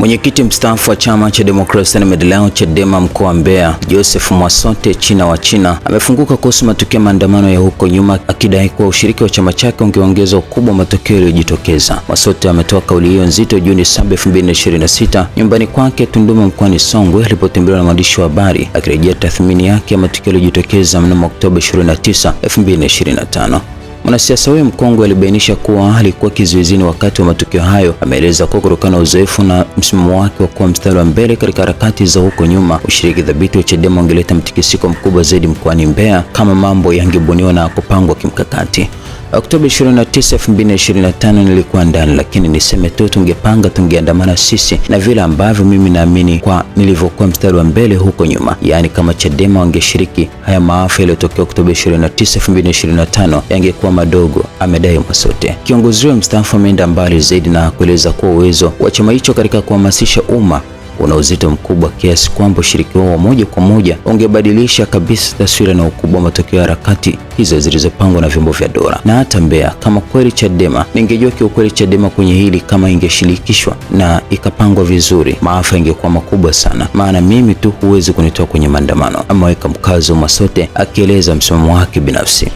Mwenyekiti mstaafu wa Chama cha Demokrasia na Maendeleo Chadema mkoa wa Mbeya, Joseph Mwasote China wa China amefunguka kuhusu matukio ya maandamano ya huko nyuma, akidai kuwa ushiriki wa chama chake ungeongeza ukubwa wa matokeo yaliyojitokeza. Mwasote ametoa kauli hiyo nzito Juni 7, 2026 nyumbani kwake Tunduma mkoani Songwe alipotembelewa na mwandishi wa habari akirejea tathmini yake ya matukio yaliyojitokeza mnamo Oktoba 29, 2025. Mwanasiasa huyo mkongwe alibainisha kuwa alikuwa kizuizini wakati wa matukio hayo. Ameeleza kuwa kutokana na uzoefu na msimamo wake wa kuwa mstari wa mbele katika harakati za huko nyuma, ushiriki dhabiti wa Chadema ungeleta mtikisiko mkubwa zaidi mkoani Mbeya kama mambo yangebuniwa na kupangwa kimkakati. Oktoba 29, 2025 nilikuwa ndani, lakini niseme tu tungeandamana sisi na vile ambavyo mimi naamini kwa nilivyokuwa mstari wa mbele huko nyuma. Yaani kama Chadema wangeshiriki, haya maafa yaliyotokea Oktoba 29, 2025 yangekuwa madogo, amedai Mwasote. Kiongozi huyo mstaafu ameenda mbali zaidi na kueleza kuwa uwezo wa chama hicho katika kuhamasisha umma una uzito mkubwa kiasi kwamba ushiriki wao moja kwa moja ungebadilisha kabisa taswira na ukubwa wa matokeo ya harakati hizo zilizopangwa na vyombo vya dola. Na hata Mbeya, kama kweli Chadema, ningejua kiukweli Chadema kwenye hili kama ingeshirikishwa na ikapangwa vizuri, maafa ingekuwa makubwa sana, maana mimi tu huwezi kunitoa kwenye maandamano, ameweka mkazo Mwasote akieleza msimamo wake binafsi.